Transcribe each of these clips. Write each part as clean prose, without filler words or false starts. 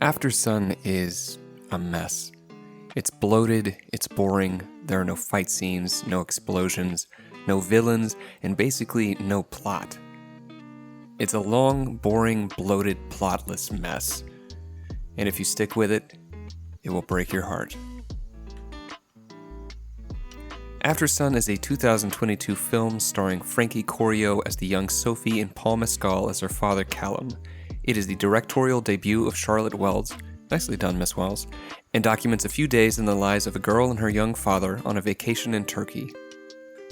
Aftersun is a mess. It's bloated, it's boring, there are no fight scenes, no explosions, no villains, and basically no plot. It's a long, boring, bloated, plotless mess. And if you stick with it, it will break your heart. Aftersun is a 2022 film starring Frankie Corio as the young Sophie and Paul Mescal as her father Callum. It is the directorial debut of Charlotte Wells, nicely done Miss Wells, and documents a few days in the lives of a girl and her young father on a vacation in Turkey.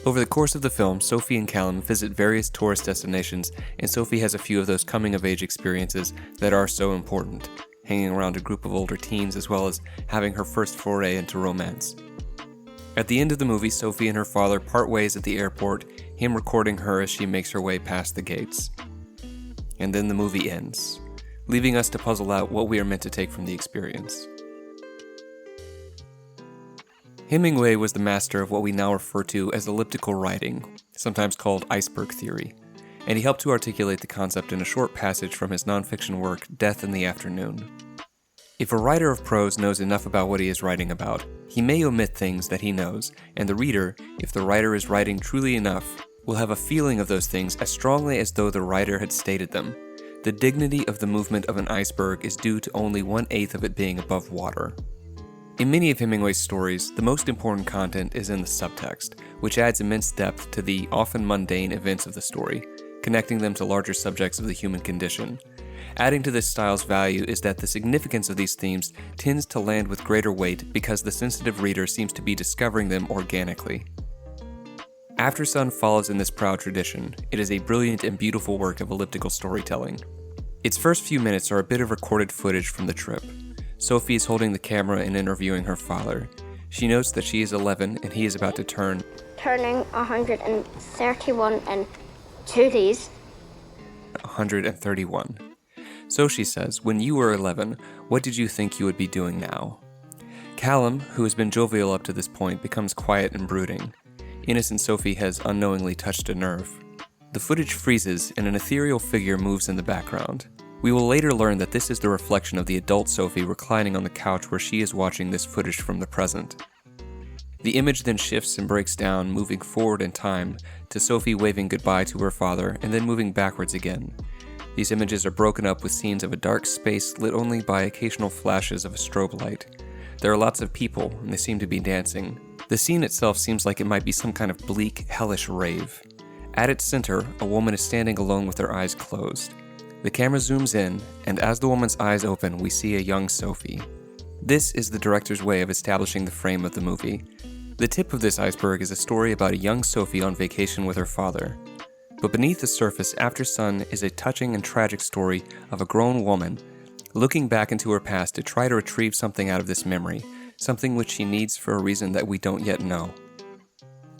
Over the course of the film, Sophie and Callum visit various tourist destinations, and Sophie has a few of those coming-of-age experiences that are so important, hanging around a group of older teens as well as having her first foray into romance. At the end of the movie, Sophie and her father part ways at the airport, him recording her as she makes her way past the gates. And then the movie ends, leaving us to puzzle out what we are meant to take from the experience. Hemingway was the master of what we now refer to as elliptical writing, sometimes called Iceberg Theory, and he helped to articulate the concept in a short passage from his nonfiction work, Death in the Afternoon. If a writer of prose knows enough about what he is writing about, he may omit things that he knows, and the reader, if the writer is writing truly enough, will have a feeling of those things as strongly as though the writer had stated them. The dignity of the movement of an iceberg is due to only 1/8 of it being above water. In many of Hemingway's stories, the most important content is in the subtext, which adds immense depth to the often mundane events of the story, connecting them to larger subjects of the human condition. Adding to this style's value is that the significance of these themes tends to land with greater weight because the sensitive reader seems to be discovering them organically. Aftersun follows in this proud tradition. It is a brilliant and beautiful work of elliptical storytelling. Its first few minutes are a bit of recorded footage from the trip. Sophie is holding the camera and interviewing her father. She notes that she is 11 and he is about to turning 131 in 2 days. 131. So she says, when you were 11, what did you think you would be doing now? Callum, who has been jovial up to this point, becomes quiet and brooding. Innocent Sophie has unknowingly touched a nerve. The footage freezes and an ethereal figure moves in the background. We will later learn that this is the reflection of the adult Sophie reclining on the couch where she is watching this footage from the present. The image then shifts and breaks down, moving forward in time, to Sophie waving goodbye to her father and then moving backwards again. These images are broken up with scenes of a dark space lit only by occasional flashes of a strobe light. There are lots of people, and they seem to be dancing. The scene itself seems like it might be some kind of bleak, hellish rave. At its center, a woman is standing alone with her eyes closed. The camera zooms in, and as the woman's eyes open, we see a young Sophie. This is the director's way of establishing the frame of the movie. The tip of this iceberg is a story about a young Sophie on vacation with her father. But beneath the surface, Aftersun is a touching and tragic story of a grown woman looking back into her past to try to retrieve something out of this memory, something which she needs for a reason that we don't yet know.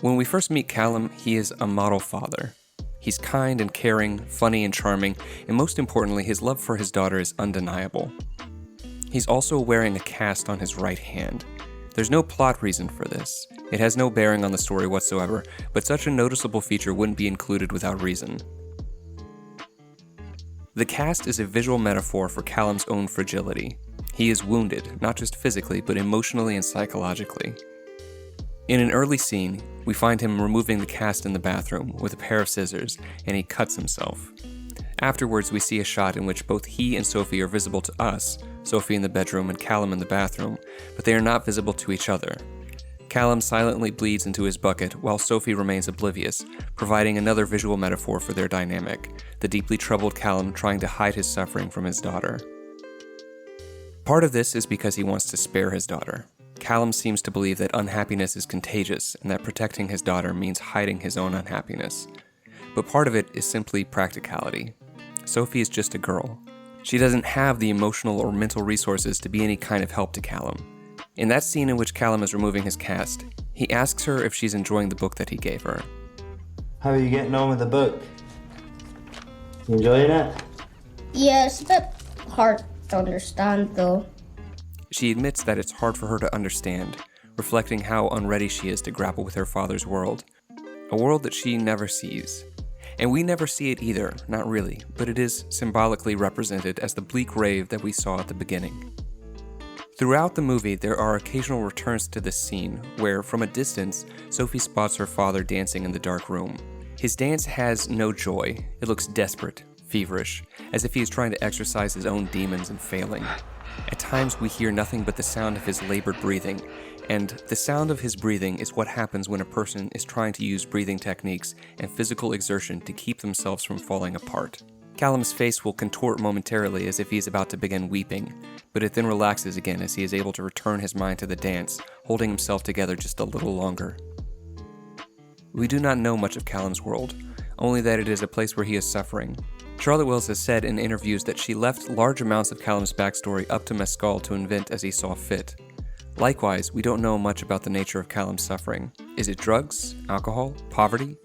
When we first meet Callum, he is a model father. He's kind and caring, funny and charming, and most importantly, his love for his daughter is undeniable. He's also wearing a cast on his right hand. There's no plot reason for this. It has no bearing on the story whatsoever, but such a noticeable feature wouldn't be included without reason. The cast is a visual metaphor for Callum's own fragility. He is wounded, not just physically, but emotionally and psychologically. In an early scene, we find him removing the cast in the bathroom with a pair of scissors, and he cuts himself. Afterwards, we see a shot in which both he and Sophie are visible to us, Sophie in the bedroom and Callum in the bathroom, but they are not visible to each other. Callum silently bleeds into his bucket while Sophie remains oblivious, providing another visual metaphor for their dynamic, the deeply troubled Callum trying to hide his suffering from his daughter. Part of this is because he wants to spare his daughter. Callum seems to believe that unhappiness is contagious and that protecting his daughter means hiding his own unhappiness. But part of it is simply practicality. Sophie is just a girl. She doesn't have the emotional or mental resources to be any kind of help to Callum. In that scene in which Callum is removing his cast, he asks her if she's enjoying the book that he gave her. How are you getting on with the book? You enjoying it? Yeah, it's a bit hard to understand though. She admits that it's hard for her to understand, reflecting how unready she is to grapple with her father's world, a world that she never sees. And we never see it either, not really, but it is symbolically represented as the bleak rave that we saw at the beginning. Throughout the movie, there are occasional returns to this scene, where, from a distance, Sophie spots her father dancing in the dark room. His dance has no joy. It looks desperate, feverish, as if he is trying to exorcise his own demons and failing. At times, we hear nothing but the sound of his labored breathing, and the sound of his breathing is what happens when a person is trying to use breathing techniques and physical exertion to keep themselves from falling apart. Callum's face will contort momentarily as if he is about to begin weeping, but it then relaxes again as he is able to return his mind to the dance, holding himself together just a little longer. We do not know much of Callum's world, only that it is a place where he is suffering. Charlotte Wells has said in interviews that she left large amounts of Callum's backstory up to Mescal to invent as he saw fit. Likewise, we don't know much about the nature of Callum's suffering. Is it drugs, alcohol, poverty?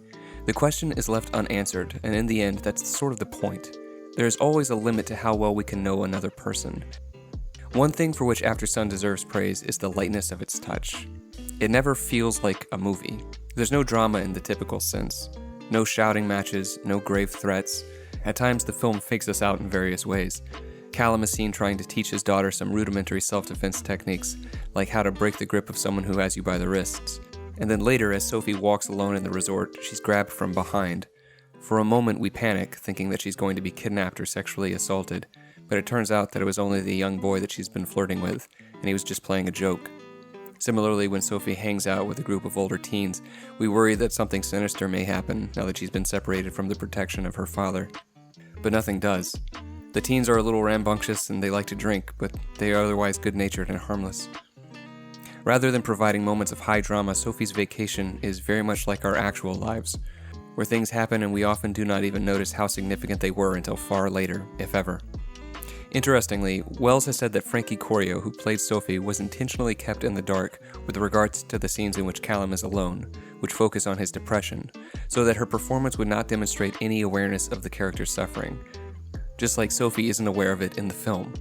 The question is left unanswered, and in the end, that's sort of the point. There is always a limit to how well we can know another person. One thing for which Aftersun deserves praise is the lightness of its touch. It never feels like a movie. There's no drama in the typical sense. No shouting matches, no grave threats. At times, the film fakes us out in various ways. Callum is seen trying to teach his daughter some rudimentary self-defense techniques, like how to break the grip of someone who has you by the wrists. And then later, as Sophie walks alone in the resort, she's grabbed from behind. For a moment, we panic, thinking that she's going to be kidnapped or sexually assaulted, but it turns out that it was only the young boy that she's been flirting with, and he was just playing a joke. Similarly, when Sophie hangs out with a group of older teens, we worry that something sinister may happen now that she's been separated from the protection of her father. But nothing does. The teens are a little rambunctious and they like to drink, but they are otherwise good-natured and harmless. Rather than providing moments of high drama, Sophie's vacation is very much like our actual lives, where things happen and we often do not even notice how significant they were until far later, if ever. Interestingly, Wells has said that Frankie Corio, who played Sophie, was intentionally kept in the dark with regards to the scenes in which Callum is alone, which focus on his depression, so that her performance would not demonstrate any awareness of the character's suffering, just like Sophie isn't aware of it in the film.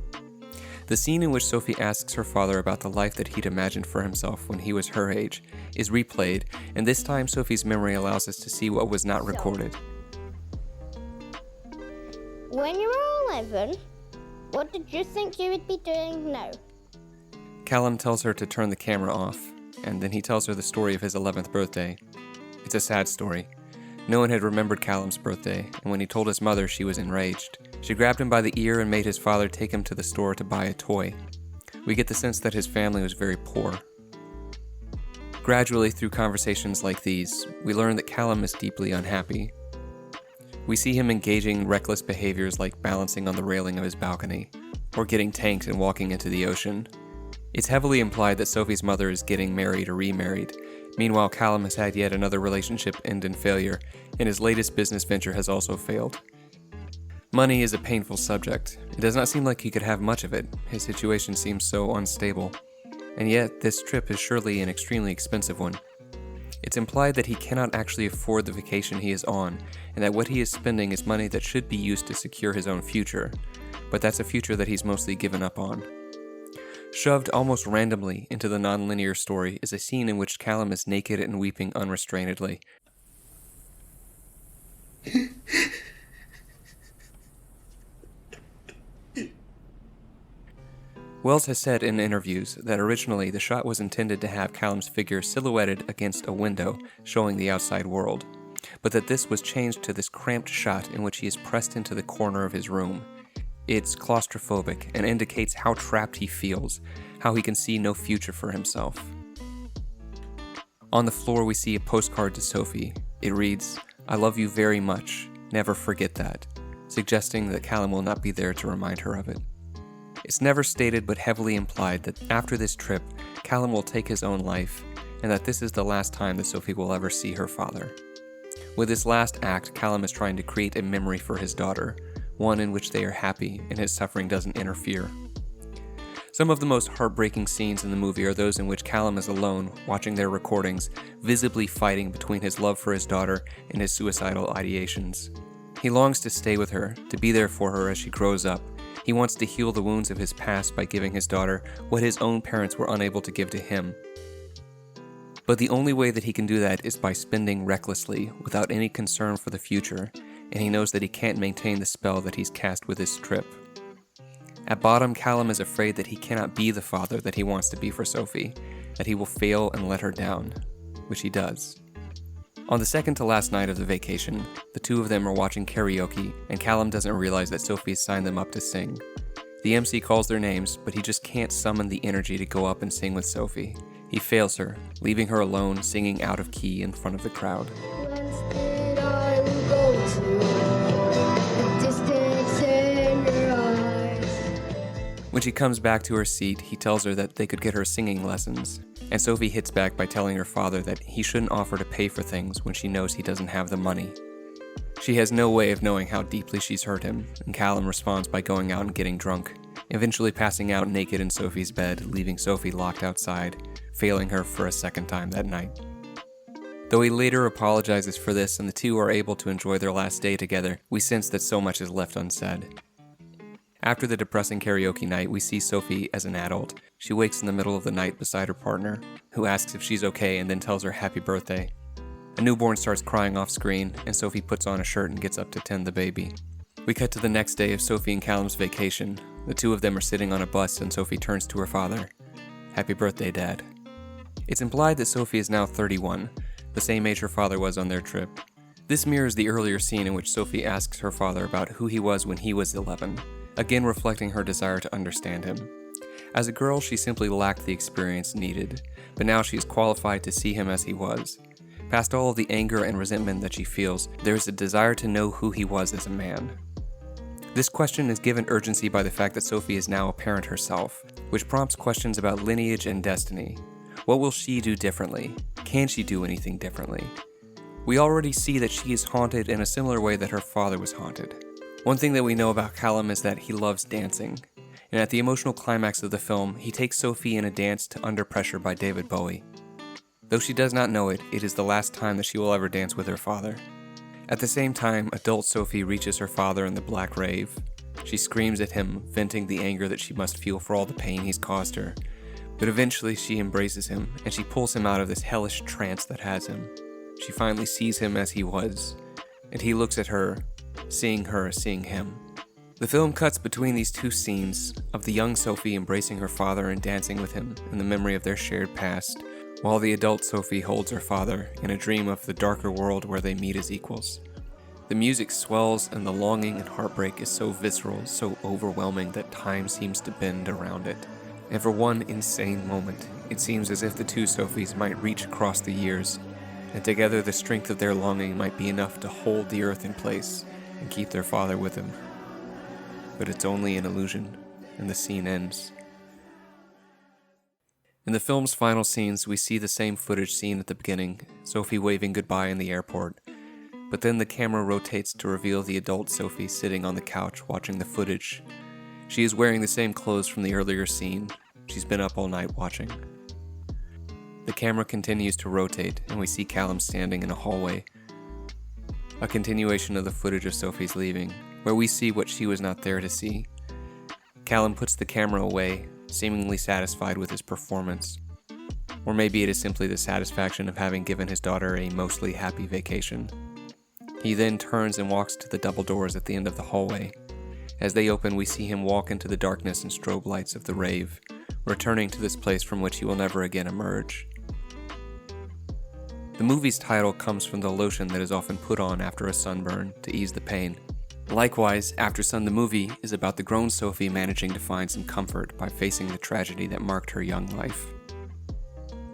The scene in which Sophie asks her father about the life that he'd imagined for himself when he was her age is replayed, and this time Sophie's memory allows us to see what was not recorded. When you were 11, what did you think you would be doing now? Callum tells her to turn the camera off, and then he tells her the story of his 11th birthday. It's a sad story. No one had remembered Callum's birthday, and when he told his mother, she was enraged. She grabbed him by the ear and made his father take him to the store to buy a toy. We get the sense that his family was very poor. Gradually, through conversations like these, we learn that Callum is deeply unhappy. We see him engaging in reckless behaviors like balancing on the railing of his balcony, or getting tanked and walking into the ocean. It's heavily implied that Sophie's mother is getting married or remarried. Meanwhile, Callum has had yet another relationship end in failure, and his latest business venture has also failed. Money is a painful subject. It does not seem like he could have much of it. His situation seems so unstable. And yet, this trip is surely an extremely expensive one. It's implied that he cannot actually afford the vacation he is on, and that what he is spending is money that should be used to secure his own future. But that's a future that he's mostly given up on. Shoved almost randomly into the non-linear story is a scene in which Callum is naked and weeping unrestrainedly. Wells has said in interviews that originally the shot was intended to have Callum's figure silhouetted against a window showing the outside world, but that this was changed to this cramped shot in which he is pressed into the corner of his room. It's claustrophobic and indicates how trapped he feels, how he can see no future for himself. On the floor we see a postcard to Sophie. It reads, "I love you very much, never forget that," suggesting that Callum will not be there to remind her of it. It's never stated but heavily implied that after this trip, Callum will take his own life, and that this is the last time that Sophie will ever see her father. With this last act, Callum is trying to create a memory for his daughter, one in which they are happy and his suffering doesn't interfere. Some of the most heartbreaking scenes in the movie are those in which Callum is alone, watching their recordings, visibly fighting between his love for his daughter and his suicidal ideations. He longs to stay with her, to be there for her as she grows up. He wants to heal the wounds of his past by giving his daughter what his own parents were unable to give to him. But the only way that he can do that is by spending recklessly, without any concern for the future, and he knows that he can't maintain the spell that he's cast with his trip. At bottom, Callum is afraid that he cannot be the father that he wants to be for Sophie, that he will fail and let her down, which he does. On the second to last night of the vacation, the two of them are watching karaoke, and Callum doesn't realize that Sophie has signed them up to sing. The MC calls their names, but he just can't summon the energy to go up and sing with Sophie. He fails her, leaving her alone, singing out of key in front of the crowd. When she comes back to her seat, he tells her that they could get her singing lessons, and Sophie hits back by telling her father that he shouldn't offer to pay for things when she knows he doesn't have the money. She has no way of knowing how deeply she's hurt him, and Callum responds by going out and getting drunk, eventually passing out naked in Sophie's bed, leaving Sophie locked outside, failing her for a second time that night. Though he later apologizes for this and the two are able to enjoy their last day together, we sense that so much is left unsaid. After the depressing karaoke night, we see Sophie as an adult. She wakes in the middle of the night beside her partner, who asks if she's okay and then tells her happy birthday. A newborn starts crying off screen, and Sophie puts on a shirt and gets up to tend the baby. We cut to the next day of Sophie and Callum's vacation. The two of them are sitting on a bus and Sophie turns to her father. Happy birthday, Dad. It's implied that Sophie is now 31, the same age her father was on their trip. This mirrors the earlier scene in which Sophie asks her father about who he was when he was 11. Again reflecting her desire to understand him. As a girl, she simply lacked the experience needed, but now she is qualified to see him as he was. Past all of the anger and resentment that she feels, there is a desire to know who he was as a man. This question is given urgency by the fact that Sophie is now a parent herself, which prompts questions about lineage and destiny. What will she do differently? Can she do anything differently? We already see that she is haunted in a similar way that her father was haunted. One thing that we know about Callum is that he loves dancing, and at the emotional climax of the film, he takes Sophie in a dance to Under Pressure by David Bowie. Though she does not know it, it is the last time that she will ever dance with her father. At the same time, adult Sophie reaches her father in the black rave. She screams at him, venting the anger that she must feel for all the pain he's caused her. But eventually she embraces him, and she pulls him out of this hellish trance that has him. She finally sees him as he was, and he looks at her, seeing him. The film cuts between these two scenes of the young Sophie embracing her father and dancing with him in the memory of their shared past, while the adult Sophie holds her father in a dream of the darker world where they meet as equals. The music swells and the longing and heartbreak is so visceral, so overwhelming that time seems to bend around it. And for one insane moment, it seems as if the two Sophies might reach across the years, and together the strength of their longing might be enough to hold the earth in place and keep their father with him. But it's only an illusion, and the scene ends. In the film's final scenes, we see the same footage seen at the beginning, Sophie waving goodbye in the airport, but then the camera rotates to reveal the adult Sophie sitting on the couch watching the footage. She is wearing the same clothes from the earlier scene. She's been up all night watching. The camera continues to rotate, and we see Callum standing in a hallway. A continuation of the footage of Sophie's leaving, where we see what she was not there to see. Callum puts the camera away, seemingly satisfied with his performance. Or maybe it is simply the satisfaction of having given his daughter a mostly happy vacation. He then turns and walks to the double doors at the end of the hallway. As they open, we see him walk into the darkness and strobe lights of the rave, returning to this place from which he will never again emerge. The movie's title comes from the lotion that is often put on after a sunburn to ease the pain. Likewise, Aftersun the movie is about the grown Sophie managing to find some comfort by facing the tragedy that marked her young life.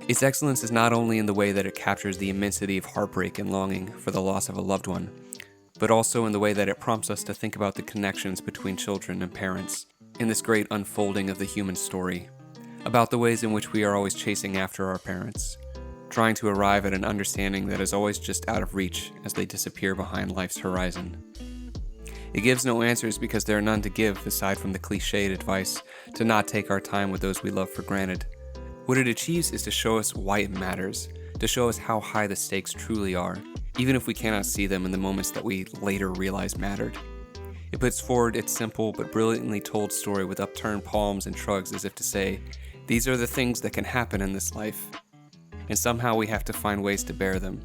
Its excellence is not only in the way that it captures the immensity of heartbreak and longing for the loss of a loved one, but also in the way that it prompts us to think about the connections between children and parents in this great unfolding of the human story, about the ways in which we are always chasing after our parents, trying to arrive at an understanding that is always just out of reach as they disappear behind life's horizon. It gives no answers because there are none to give aside from the cliched advice to not take our time with those we love for granted. What it achieves is to show us why it matters, to show us how high the stakes truly are, even if we cannot see them in the moments that we later realize mattered. It puts forward its simple but brilliantly told story with upturned palms and shrugs as if to say, these are the things that can happen in this life, and somehow we have to find ways to bear them.